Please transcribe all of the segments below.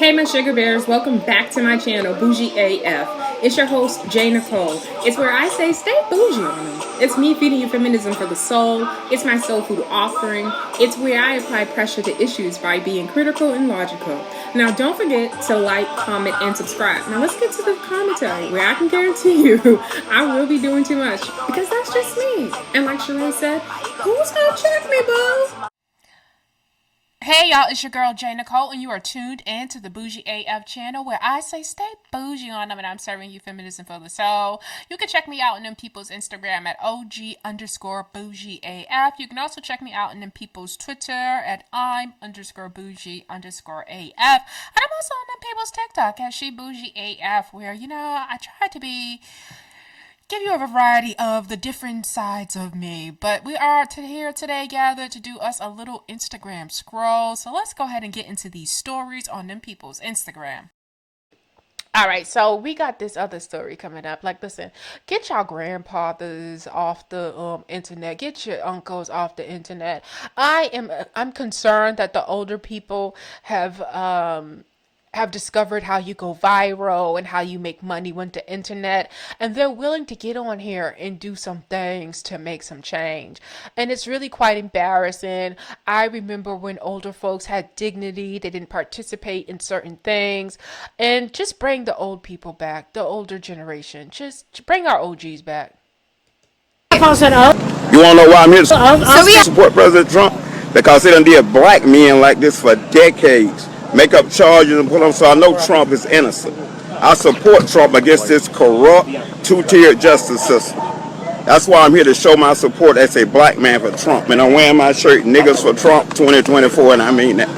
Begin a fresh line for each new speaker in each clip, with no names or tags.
Hey my sugar bears, welcome back to my channel, Bougie AF. It's your host, J. Nicole. It's where I say stay bougie on them. It's me feeding you feminism for the soul. It's my soul food offering. It's where I apply pressure to issues by being critical and logical. Now don't forget to like, comment, and subscribe. Now let's get to the commentary where I can guarantee you I will be doing too much because that's just me. And like Sheree said, who's gonna check me, boo?
Hey y'all, it's your girl J. Nicole, and you are tuned in to the Bougie AF channel where I say stay bougie on them, and I'm serving you feminism for the soul. You can check me out on them people's Instagram at OG_BougieAF. You can also check me out on them people's Twitter at I'm_Bougie_AF. And I'm also on them people's TikTok at SheBougieAF, where, I try to give you a variety of the different sides of me, but we are here today gathered to do us a little Instagram scroll. So let's go ahead and get into these stories on them people's Instagram. All right, so we got this other story coming up. Like, listen, get your grandfathers off the internet. Get your uncles off the internet. I'm concerned that the older people have discovered how you go viral and how you make money with the internet, and they're willing to get on here and do some things to make some change. And it's really quite embarrassing. I remember when older folks had dignity, they didn't participate in certain things. And just bring the old people back, the older generation. Just bring our OGs back.
You want to know why I'm here to support President Trump? Because they done did black men like this for decades. Make up charges and put them, so I know Trump is innocent. I support Trump against this corrupt, two-tiered justice system. That's why I'm here to show my support as a black man for Trump. And I'm wearing my shirt, Niggas for Trump 2024, and I mean that.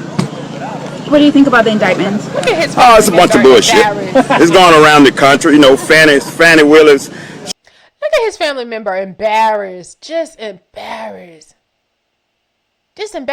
What do you think about the indictments?
Oh, it's a bunch of bullshit. It's going around the country. Fannie Willis.
Look at his family member embarrassed, just embarrassed. And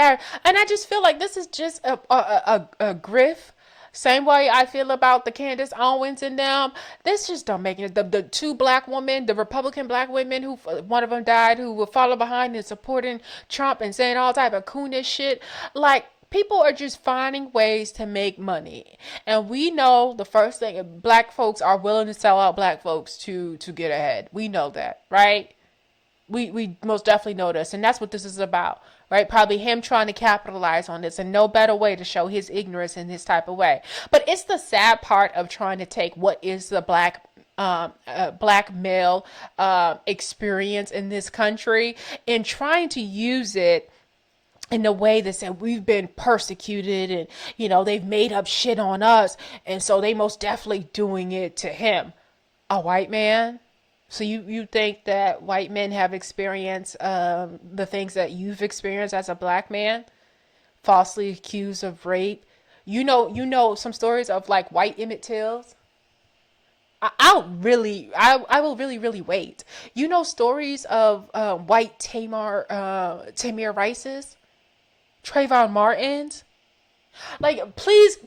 I just feel like this is just a grift. Same way I feel about the Candace Owens and them. This just don't make it. The two black women, the Republican black women, who one of them died, who were following behind and supporting Trump and saying all type of coonish shit. Like, people are just finding ways to make money. And we know the first thing, black folks are willing to sell out black folks to get ahead. We know that, right? We most definitely know this. And that's what this is about. Right? Probably him trying to capitalize on this, and no better way to show his ignorance in this type of way. But it's the sad part of trying to take what is the black male experience in this country and trying to use it in a way that said we've been persecuted and, they've made up shit on us. And so they most definitely doing it to him, a white man. So you think that white men have experienced the things that you've experienced as a black man, falsely accused of rape? You know some stories of like white Emmett Tills. I will really wait. You know stories of white Tamir Rice's, Trayvon Martin's. Like, please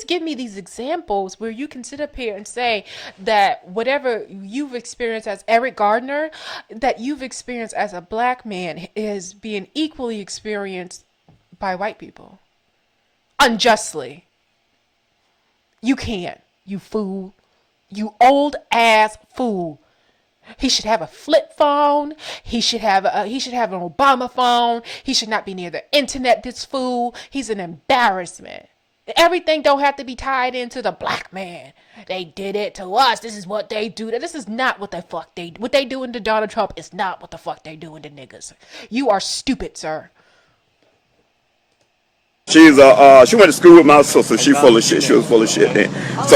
give me these examples where you can sit up here and say that whatever you've experienced as Eric Gardner, that you've experienced as a black man, is being equally experienced by white people. Unjustly. You can't, you fool. You old ass fool. He should have a flip phone. He should have an Obama phone. He should not be near the internet, this fool. He's an embarrassment. Everything don't have to be tied into the black man. They did it to us. This is what they do. This is not what what they doing to Donald Trump is not what the fuck they doing to niggas. You are stupid, sir.
She went to school with my sister. She full of shit. She was full of shit then. So,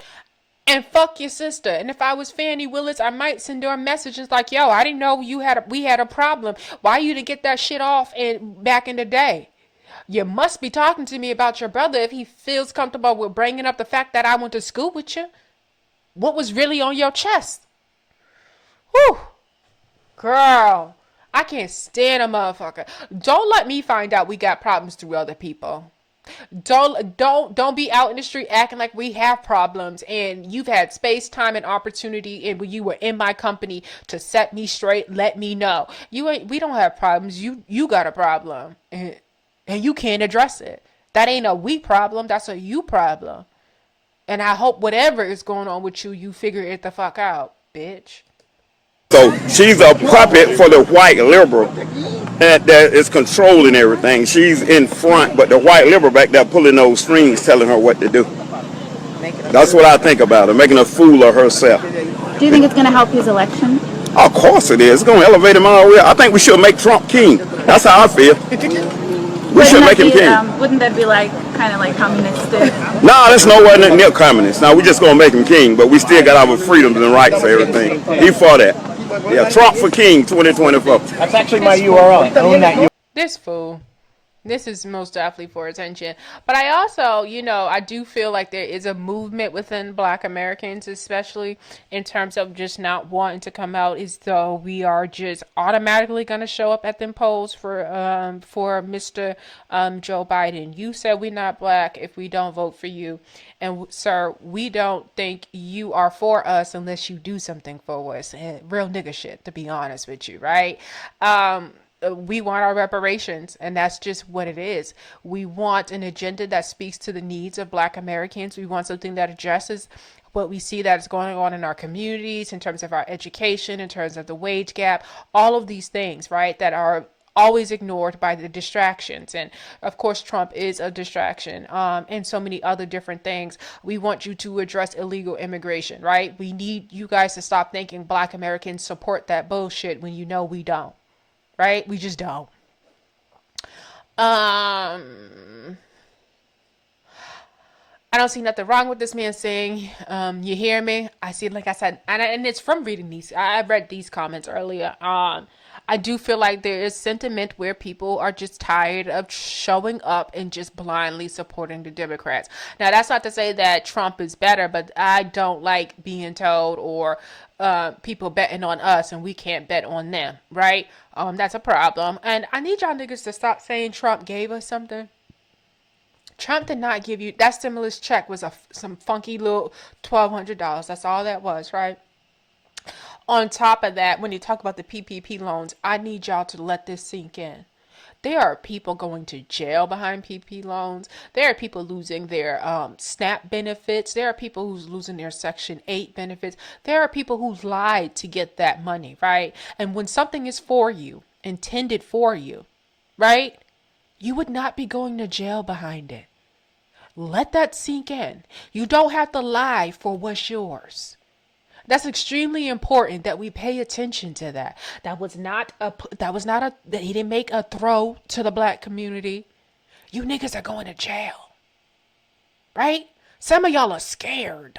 and fuck your sister. And if I was Fannie Willis, I might send her messages like, "Yo, I didn't know we had a problem. Why you didn't get that shit off back in the day? You must be talking to me about your brother if he feels comfortable with bringing up the fact that I went to school with you. What was really on your chest?" Whew. Girl, I can't stand a motherfucker. Don't let me find out we got problems through other people. Don't be out in the street acting like we have problems and you've had space, time, and opportunity, and when you were in my company to set me straight, let me know. We don't have problems. You got a problem and you can't address it. That ain't a we problem. That's a you problem. And I hope whatever is going on with you, you figure it the fuck out, bitch.
So she's a puppet for the white liberal that is controlling everything. She's in front, but the white liberal back there pulling those strings, telling her what to do. That's what I think about her, making a fool of herself.
Do you think it's going to help his election?
Of course it is. It's going to elevate him all the way. I think we should make Trump king. That's how I feel. We should make him king.
Wouldn't that be like kind of like communistic?
No, that's nowhere near communist. Now we just gonna make him king, but we still got our freedoms and rights and everything. He for that. Yeah, Trump for king 2024.
That's actually my URL. Own that URL.
This fool. This is most definitely for attention. But I also, I do feel like there is a movement within Black Americans, especially in terms of just not wanting to come out as though we are just automatically going to show up at them polls for Mr. Joe Biden. You said we're not Black if we don't vote for you. And, sir, we don't think you are for us unless you do something for us. Real nigga shit, to be honest with you, right? We want our reparations, and that's just what it is. We want an agenda that speaks to the needs of Black Americans. We want something that addresses what we see that is going on in our communities, in terms of our education, in terms of the wage gap, all of these things, right, that are always ignored by the distractions. And of course, Trump is a distraction, and so many other different things. We want you to address illegal immigration, right? We need you guys to stop thinking Black Americans support that bullshit when you know we don't. Right? We just don't. I don't see nothing wrong with this man saying, you hear me? I see, like I said, and it's from reading these. I read these comments earlier. I do feel like there is sentiment where people are just tired of showing up and just blindly supporting the Democrats. Now, that's not to say that Trump is better, but I don't like being told or people betting on us and we can't bet on them, right? That's a problem. And I need y'all niggas to stop saying Trump gave us something. Trump did not give you, that stimulus check was some funky little $1,200. That's all that was, right? On top of that, when you talk about the PPP loans, I need y'all to let this sink in. There are people going to jail behind PPP loans. There are people losing their SNAP benefits. There are people who's losing their Section 8 benefits. There are people who lied to get that money, right? And when something is for you, intended for you, right, you would not be going to jail behind it. Let that sink in. You don't have to lie for what's yours. That's extremely important that we pay attention to that. He didn't make a throw to the Black community. You niggas are going to jail. Right? Some of y'all are scared.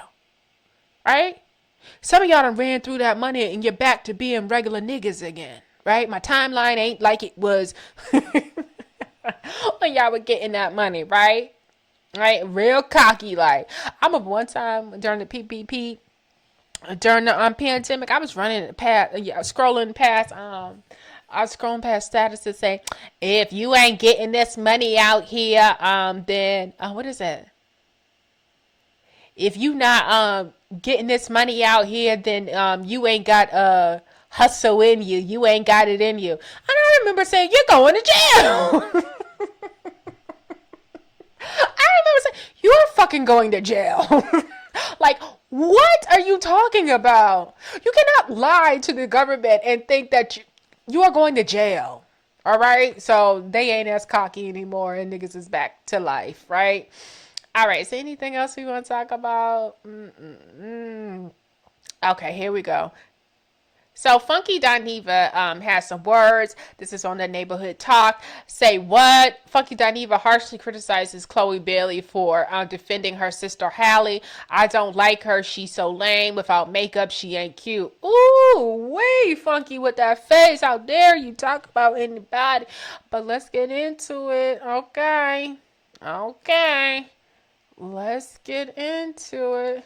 Right? Some of y'all done ran through that money and you're back to being regular niggas again. Right? My timeline ain't like it was when y'all were getting that money, right? Right? Real cocky like. I remember one time during the PPP, during the pandemic, I was scrolling past status to say, if you ain't getting this money out here, then what is it? If you not getting this money out here, then you ain't got hustle in you. You ain't got it in you. And I remember saying, you're going to jail. I remember saying, you're fucking going to jail. Like, what are you talking about? You cannot lie to the government and think that you are going to jail. All right? So they ain't as cocky anymore and niggas is back to life, right? All right. So anything else we want to talk about? Okay, here we go. So Funky Dineva has some words. This is on the Neighborhood Talk. Say what? Funky Dineva harshly criticizes Chloe Bailey for defending her sister Halle. I don't like her. She's so lame. Without makeup, she ain't cute. Ooh, way Funky with that face. How dare you talk about anybody? But let's get into it. Okay. Let's get into it.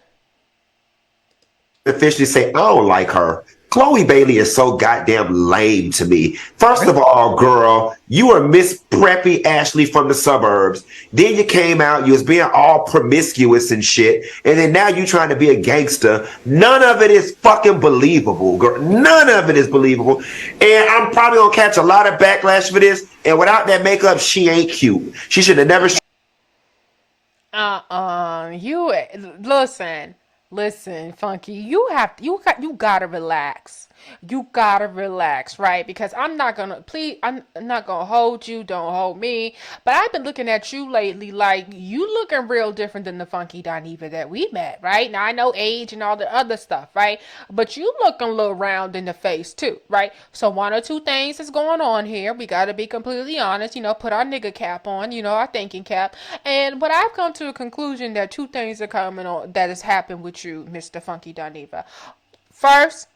Officially say, I don't like her. Chloe Bailey is so goddamn lame to me. First of all, girl, you were Miss Preppy Ashley from the suburbs. Then you came out, you was being all promiscuous and shit. And then now you trying to be a gangster. None of it is fucking believable, girl. None of it is believable. And I'm probably going to catch a lot of backlash for this. And without that makeup, she ain't cute. She should have never...
You listen, Funky. You gotta relax. You gotta relax, right? Because I'm not gonna hold you. Don't hold me. But I've been looking at you lately, like you looking real different than the Funky Dineva that we met, right? Now I know age and all the other stuff, right? But you looking a little round in the face too, right? So one or two things is going on here. We gotta be completely honest. Put our nigga cap on. Our thinking cap. And what I've come to a conclusion that two things are coming on that has happened with you, Mr. Funky Dineva. First,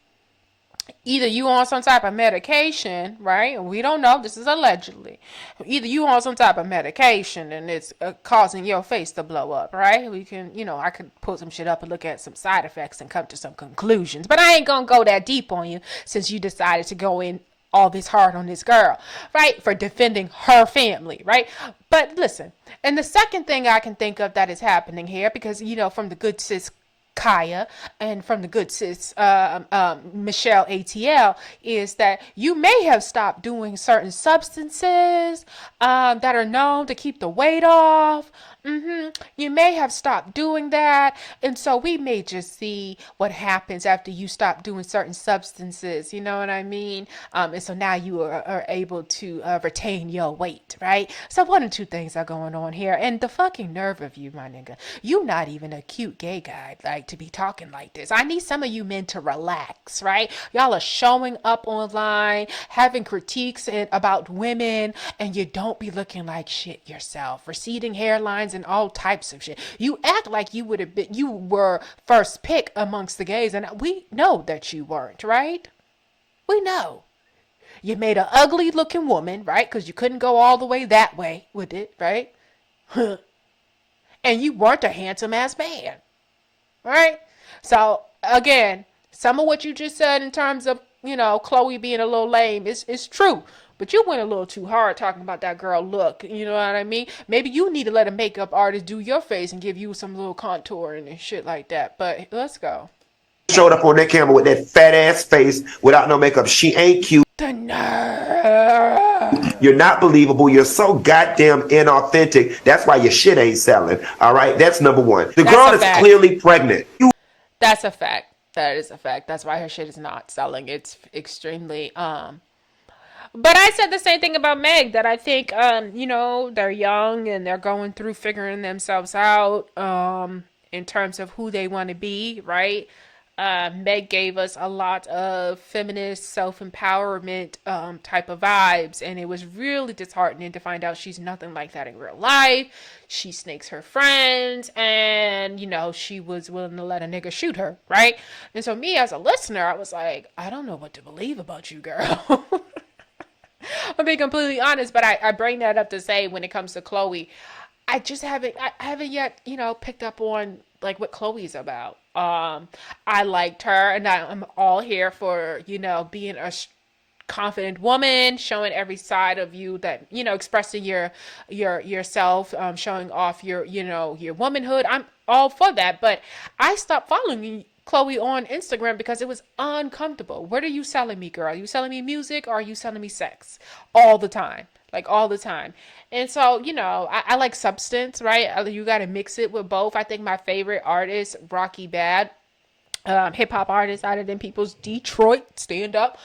either you on some type of medication, right? And we don't know. This is allegedly. Either you on some type of medication and it's causing your face to blow up, right? We can, I could pull some shit up and look at some side effects and come to some conclusions. But I ain't gonna go that deep on you since you decided to go in all this hard on this girl, right? For defending her family, right? But listen, and the second thing I can think of that is happening here, because, from the good sis Kaya and from the good sis Michelle ATL, is that you may have stopped doing certain substances that are known to keep the weight off. You may have stopped doing that, and so we may just see what happens after you stop doing certain substances. You know what I mean? And so now you are able to retain your weight, right? So one or two things are going on here, and the fucking nerve of you, my nigga. You not even a cute gay guy, like, to be talking like this. I need some of you men to relax, right? Y'all are showing up online, having critiques about women, and you don't be looking like shit yourself. Receding hairlines and all types of shit. You act like you were first pick amongst the gays, and we know that you weren't, right? We know. You made an ugly looking woman, right? Because you couldn't go all the way that way with it, right? And you weren't a handsome ass man, right? So again, some of what you just said in terms of, Chloe being a little lame is true. But you went a little too hard talking about that girl look. You know what I mean? Maybe you need to let a makeup artist do your face and give you some little contouring and shit like that. But let's go.
Showed up on that camera with that fat ass face without no makeup. She ain't cute.
The nerve.
You're not believable. You're so goddamn inauthentic. That's why your shit ain't selling. All right? That's number one. The girl is clearly pregnant.
That's a fact. That is a fact. That's why her shit is not selling. It's extremely But I said the same thing about Meg, that I think, they're young and they're going through figuring themselves out in terms of who they want to be, right? Meg gave us a lot of feminist self-empowerment type of vibes, and it was really disheartening to find out she's nothing like that in real life. She snakes her friends, and, she was willing to let a nigga shoot her, right? And so me as a listener, I was like, I don't know what to believe about you, girl. I'm being completely honest, but I bring that up to say, when it comes to Chloe, I haven't yet, picked up on like what Chloe's about. I liked her, and I'm all here for, being a confident woman, showing every side of you, that, expressing yourself, showing off your womanhood. I'm all for that, but I stopped following Chloe on Instagram because it was uncomfortable. What are you selling me, girl? Are you selling me music, or are you selling me sex? All the time. Like, all the time. And so, I like substance, right? You got to mix it with both. I think my favorite artist, Rocky Bad, hip-hop artist out of them people's Detroit, stand up.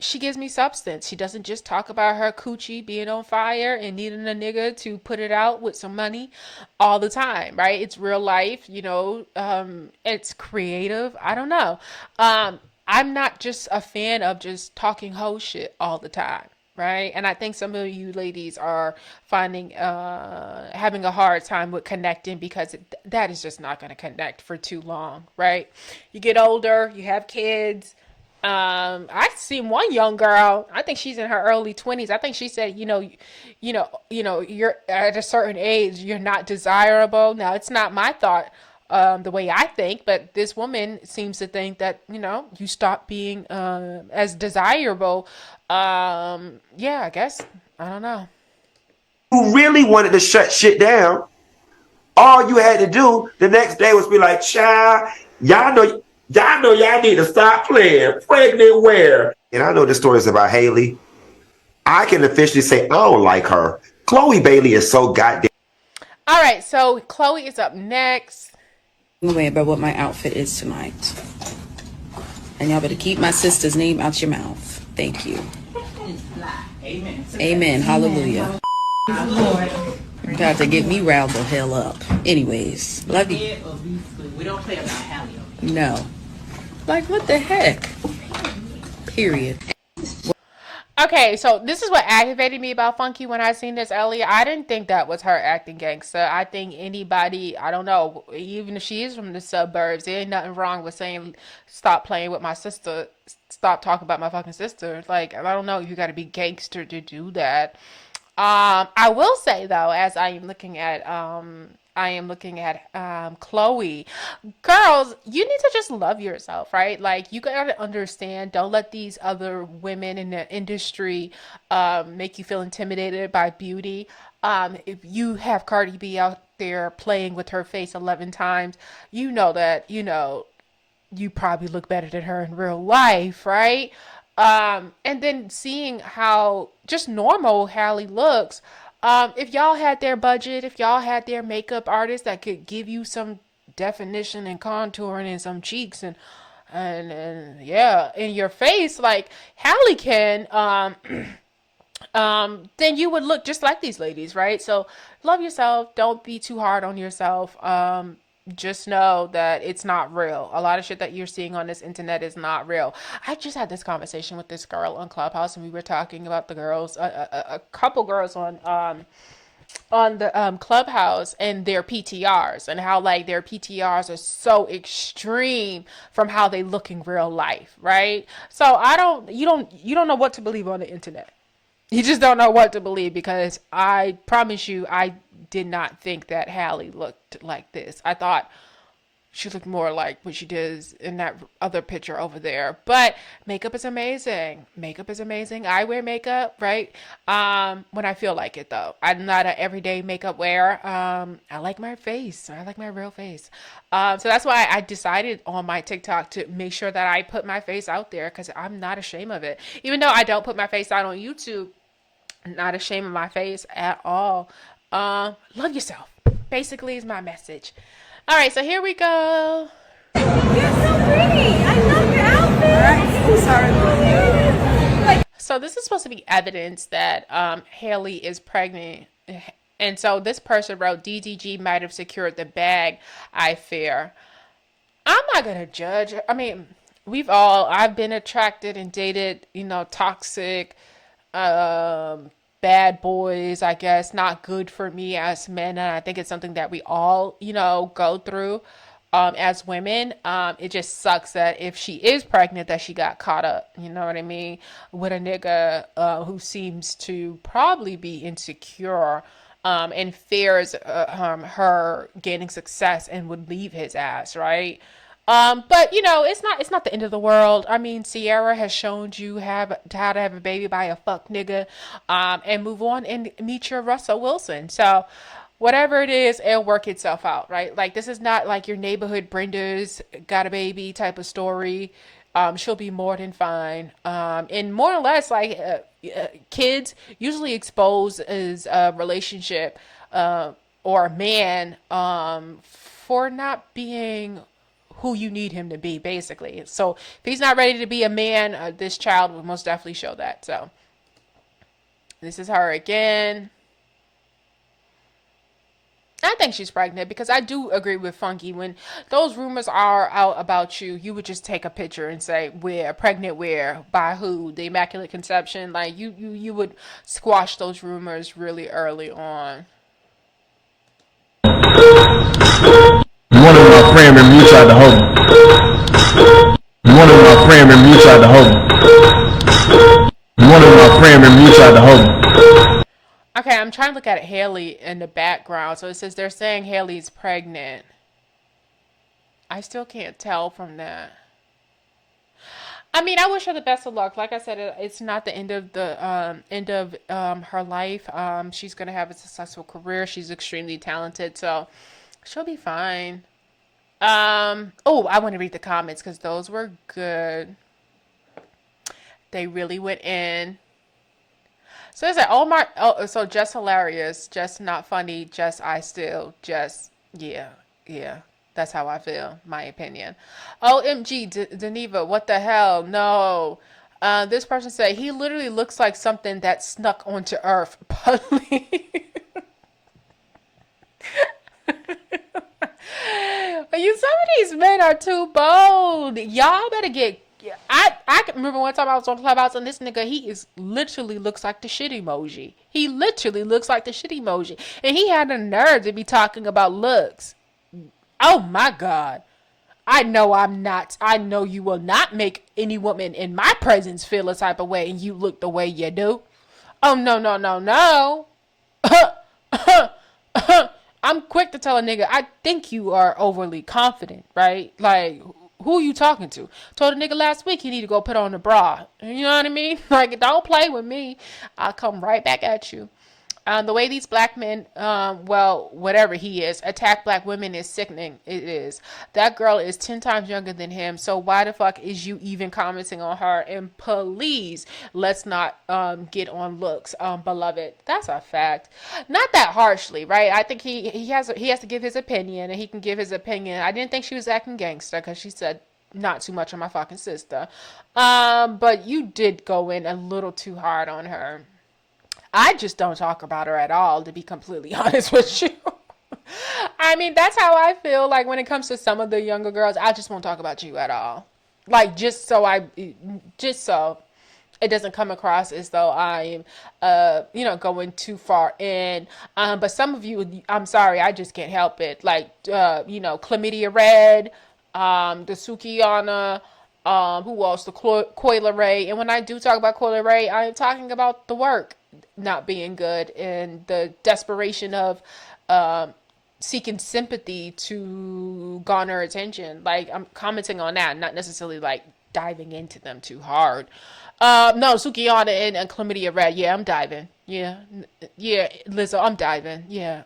She gives me substance. She doesn't just talk about her coochie being on fire and needing a nigga to put it out with some money all the time, right? It's real life, it's creative. I don't know. I'm not just a fan of just talking hoe shit all the time, right? And I think some of you ladies are finding, having a hard time with connecting, because that is just not going to connect for too long, right? You get older, you have kids. I seen one young girl, I think she's in her early 20s. I think she said, you're at a certain age, you're not desirable. Now, it's not my thought, the way I think, but this woman seems to think that, you stop being, as desirable. I guess, I don't know.
Who really wanted to shut shit down, all you had to do the next day was be like, child, y'all know y'all need to stop playing. Pregnant where? And I know the stories about Halle. I can officially say I don't like her. Chloe Bailey is so goddamn.
All right, so Chloe is up next.
Away about what my outfit is tonight. And y'all better keep my sister's name out your mouth. Thank you. Amen. Amen. Hallelujah. You're about to get me riled the hell up. Anyways, love you.
We don't play about Halle.
No. Like, what the heck? Period.
Okay, so this is what aggravated me about Funky when I seen this earlier. I didn't think that was her acting gangster. I think anybody, I don't know, even if she is from the suburbs, there ain't nothing wrong with saying, stop playing with my sister, stop talking about my fucking sister. Like, I don't know, you gotta be gangster to do that. I will say though, as I am looking at Chloe. Girls, you need to just love yourself, right? Like, you gotta understand, don't let these other women in the industry make you feel intimidated by beauty. If you have Cardi B out there playing with her face 11 times, you know that, you probably look better than her in real life, right? And then seeing how just normal Halle looks. If y'all had their budget, if y'all had their makeup artist that could give you some definition and contouring and some cheeks and yeah, in your face like Halle can, then you would look just like these ladies, right? So love yourself. Don't be too hard on yourself. Just know that it's not real. A lot of shit that you're seeing on this internet is not real. I just had this conversation with this girl on Clubhouse, and we were talking about the girls, a couple girls on the Clubhouse and their PTRs, and how like their PTRs are so extreme from how they look in real life, right? So you don't know what to believe on the internet. You just don't know what to believe, because I promise you, I did not think that Halle looked like this. I thought she looked more like what she does in that other picture over there. But makeup is amazing. Makeup is amazing. I wear makeup, right? When I feel like it, though. I'm not an everyday makeup wearer. I like my face. I like my real face. So that's why I decided on my TikTok to make sure that I put my face out there, because I'm not ashamed of it. Even though I don't put my face out on YouTube, I'm not ashamed of my face at all. Love yourself, basically, is my message. All right, so here we go.
You're so pretty. I love your outfit. Sorry.
So this is supposed to be evidence that Halle is pregnant. And so this person wrote, DDG might have secured the bag, I fear. I'm not going to judge. I mean, I've been attracted and dated, toxic, bad boys, I guess, not good for me as men. And I think it's something that we all, go through as women. It just sucks that if she is pregnant, that she got caught up, you know what I mean, with a nigga who seems to probably be insecure and fears her gaining success and would leave his ass, right? But it's not the end of the world. I mean, Sierra has shown you how to have a baby by a fuck nigga, and move on and meet your Russell Wilson. So whatever it is, it'll work itself out, right? Like, this is not like your neighborhood Brenda's got a baby type of story. She'll be more than fine. And more or less, like, kids usually expose as a relationship, or a man, for not being who you need him to be, basically. So if he's not ready to be a man, this child will most definitely show that. So this is her again. I think she's pregnant, because I do agree with Funky. When those rumors are out about you, you would just take a picture and say, where, pregnant where, by who, the Immaculate Conception. Like, you would squash those rumors really early on.
One of my friends and me tried to hold me. One of my friends and me tried to hold me. One of my friends and me tried to hold me.
Okay, I'm trying to look at Halle in the background. So it says they're saying Haley's pregnant. I still can't tell from that. I mean, I wish her the best of luck. Like I said, it's not the end of her life. She's gonna have a successful career. She's extremely talented, so she'll be fine. Oh, I want to read the comments, because those were good. They really went in. So it's like, oh my, oh, so just hilarious, just not funny, just I still, just, yeah, yeah. That's how I feel, my opinion. OMG, Dineva, what the hell? No. This person said, he literally looks like something that snuck onto Earth. Some of these men are too bold. Y'all better get. I can remember one time I was on Clubhouse and this nigga, he is literally looks like the shit emoji. He literally looks like the shit emoji. And he had the nerve to be talking about looks. Oh my God. I know I'm not. I know you will not make any woman in my presence feel a type of way and you look the way you do. Oh, no, no, no, no. I'm quick to tell a nigga, I think you are overly confident, right? Like, who are you talking to? Told a nigga last week he need to go put on a bra. You know what I mean? Like, don't play with me. I'll come right back at you. The way these black men, well, whatever he is, attack black women is sickening. It is. That girl is 10 times younger than him, so why the fuck is you even commenting on her? And please, let's not get on looks, beloved. That's a fact. Not that harshly, right? I think he has to give his opinion, and he can give his opinion. I didn't think she was acting gangster, because she said not too much on my fucking sister. But you did go in a little too hard on her. I just don't talk about her at all, to be completely honest with you. I mean, that's how I feel like when it comes to some of the younger girls. I just won't talk about you at all. Like, just so it doesn't come across as though I'm, going too far in. But some of you, I'm sorry, I just can't help it. Like, Chlamydia Red, the Sukiana, who else? The Coyle Ray. And when I do talk about Coyle Ray, I am talking about the work not being good and the desperation of seeking sympathy to garner attention. Like, I'm commenting on that, not necessarily like diving into them too hard. No, Sukiana and Chlamydia Red. Yeah, I'm diving. Yeah, Lizzo, I'm diving. Yeah.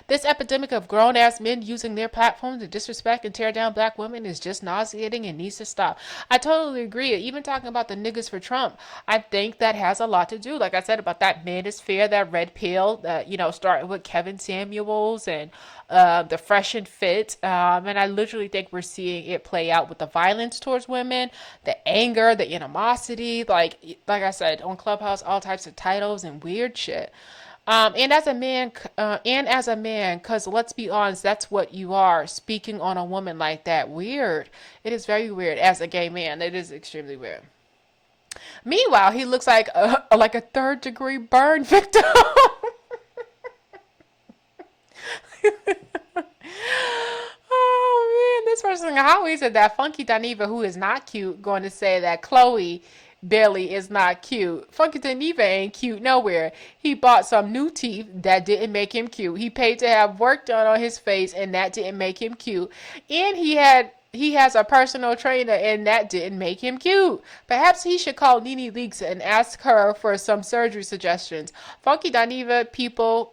This epidemic of grown-ass men using their platform to disrespect and tear down black women is just nauseating and needs to stop. I totally agree. Even talking about the niggas for Trump, I think that has a lot to do, like I said, about that manosphere, that red pill, that, starting with Kevin Samuels and the Fresh and Fit. And I literally think we're seeing it play out with the violence towards women, the anger, the animosity, like I said, on Clubhouse, all types of titles and weird shit. And as a man, because let's be honest, that's what you are, speaking on a woman like that. Weird. It is very weird. As a gay man, it is extremely weird. Meanwhile, he looks like a third-degree burn victim. Oh man, this person, how is it that Funky Dineva, who is not cute, going to say that Chloe Bailey is not cute? Funky Dineva ain't cute nowhere. He bought some new teeth that didn't make him cute. He paid to have work done on his face, and that didn't make him cute. And he has a personal trainer, and that didn't make him cute. Perhaps he should call Nene Leakes and ask her for some surgery suggestions. Funky Dineva people,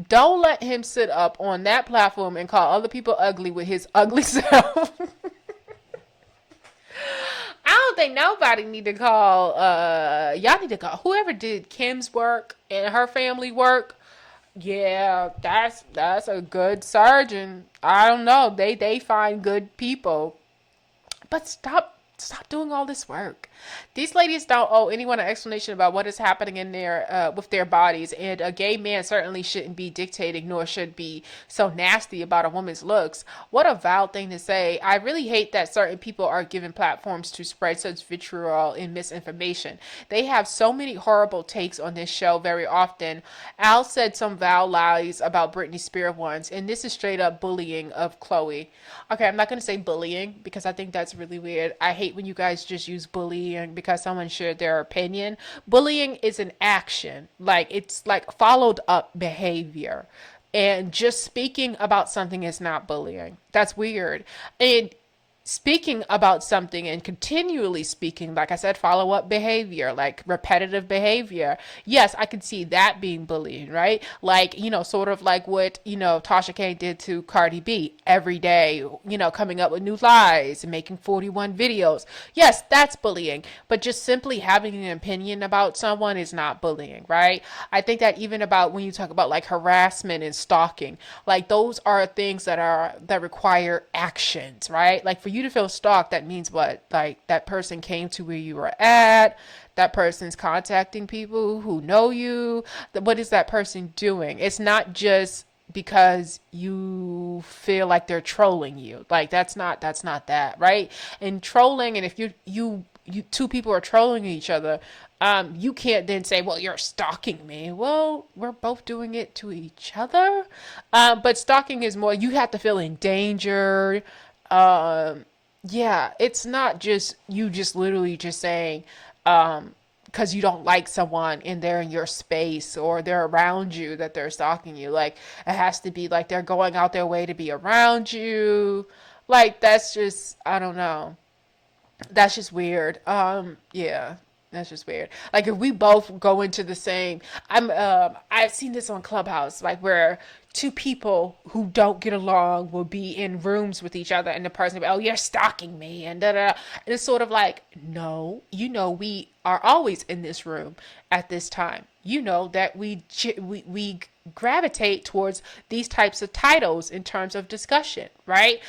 don't let him sit up on that platform and call other people ugly with his ugly self. I don't think nobody need to call, y'all need to call whoever did Kim's work and her family work. Yeah, that's a good surgeon. I don't know. They find good people. But stop doing all this work. These ladies don't owe anyone an explanation about what is happening in their with their bodies, and a gay man certainly shouldn't be dictating, nor should be so nasty about a woman's looks. What a vile thing to say. I really hate that certain people are given platforms to spread such vitriol and misinformation. They have so many horrible takes on this show very often. Al said some vile lies about Britney Spears once, and this is straight up bullying of Chloe. Okay, I'm not going to say bullying because I think that's really weird. I hate when you guys just use bullying because someone shared their opinion. Bullying is an action. Like, it's like followed up behavior. And just speaking about something is not bullying. That's weird. And speaking about something and continually speaking, like I said, follow-up behavior, like repetitive behavior. Yes, I could see that being bullying, right? Like, sort of like what, Tasha K did to Cardi B every day, coming up with new lies and making 41 videos. Yes, that's bullying. But just simply having an opinion about someone is not bullying, right? I think that even about when you talk about like harassment and stalking, like those are things that require actions, right? Like for you to feel stalked, that means what? Like that person came to where you were at, that person's contacting people who know you. What is that person doing? It's not just because you feel like they're trolling you. Like that's not that, right? And trolling, and if you two people are trolling each other, you can't then say, well, you're stalking me. Well, we're both doing it to each other. But stalking is more, you have to feel endangered. Yeah, it's not just you just literally just saying, because you don't like someone and they're in your space or they're around you, that they're stalking you. Like it has to be like they're going out their way to be around you. Like that's just, I don't know. That's just weird. Yeah, that's just weird. Like if we both go into the same, I've seen this on Clubhouse, like where two people who don't get along will be in rooms with each other, and the person will be, oh, you're stalking me, and da da. And it's sort of like, no, we are always in this room at this time. That we gravitate towards these types of titles in terms of discussion, right?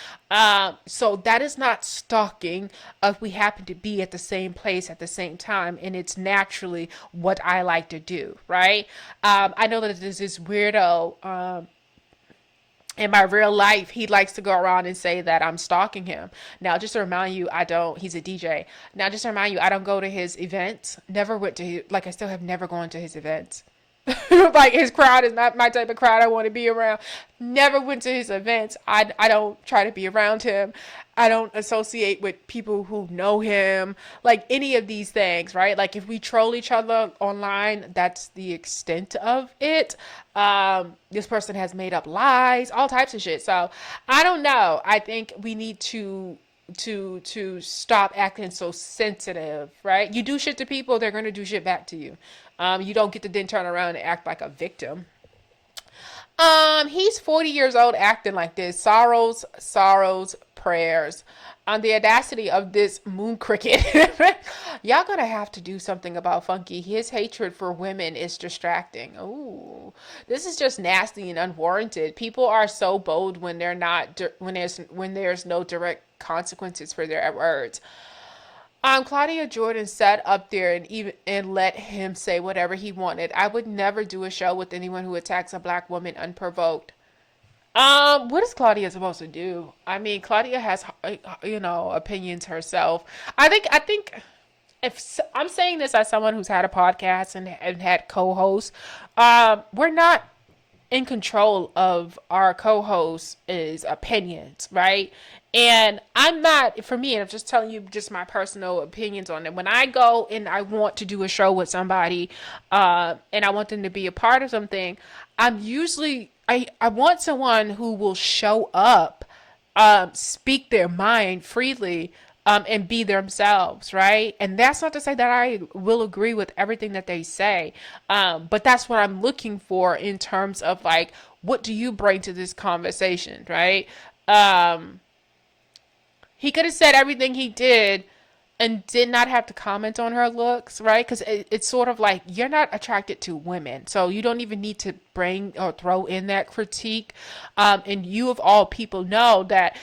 So that is not stalking if we happen to be at the same place at the same time, and it's naturally what I like to do, right? I know that there's this weirdo in my real life, he likes to go around and say that I'm stalking him. Now, just to remind you, he's a DJ. Now, just to remind you, I don't go to his events. Never went to I still have never gone to his events. Like his crowd is not my type of crowd I want to be around. Never went to his events. I don't try to be around him. I don't associate with people who know him, like any of these things, right? Like if we troll each other online, that's the extent of it. This person has made up lies, all types of shit. So I don't know. I think we need to stop acting so sensitive, right? You do shit to people, they're going to do shit back to you. You don't get to then turn around and act like a victim. He's 40 years old acting like this. Sorrows, prayers. The audacity of this moon cricket. Y'all gonna have to do something about Funky. His hatred for women is distracting. Ooh, this is just nasty and unwarranted. People are so bold when they're not, when there's no direct consequences for their words. Claudia Jordan sat up there and let him say whatever he wanted. I would never do a show with anyone who attacks a black woman unprovoked. What is Claudia supposed to do? I mean, Claudia has, opinions herself. I think if I'm saying this as someone who's had a podcast and had co-hosts, we're not in control of our co-host's opinions, right? And I'm not, for me, and I'm just telling you just my personal opinions on it. When I go and I want to do a show with somebody, and I want them to be a part of something, I'm usually, I want someone who will show up, speak their mind freely, and be themselves, right? And that's not to say that I will agree with everything that they say, but that's what I'm looking for in terms of like, what do you bring to this conversation, right? He could have said everything he did and did not have to comment on her looks, right? Because it's sort of like, you're not attracted to women, so you don't even need to bring or throw in that critique. And you of all people know that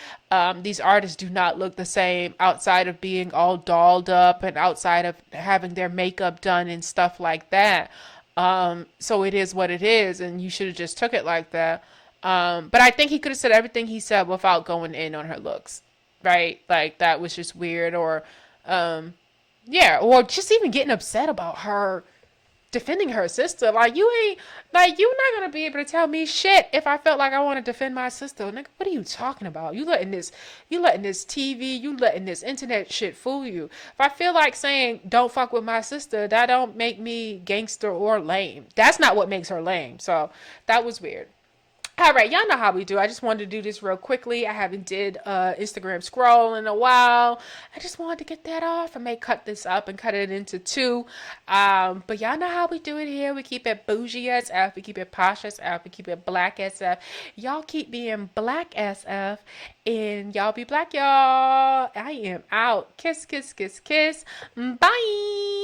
these artists do not look the same outside of being all dolled up and outside of having their makeup done and stuff like that. So it is what it is, and you should have just took it like that. But I think he could have said everything he said without going in on her looks, right? Like that was just weird, or or just even getting upset about her defending her sister. Like, you're not gonna be able to tell me shit if I felt like I want to defend my sister. Nigga, what are you talking about? You letting this TV, you letting this internet shit fool you. If I feel like saying don't fuck with my sister, that don't make me gangster or lame. That's not what makes her lame. So that was weird. All right, y'all know how we do. I just wanted to do this real quickly. I haven't did Instagram scroll in a while. I just wanted to get that off. I may cut this up and cut it into two. But y'all know how we do it here. We keep it bougie SF. We keep it posh SF. We keep it black SF. Y'all keep being black SF. And y'all be black, y'all. I am out. Kiss, kiss, kiss, kiss. Bye.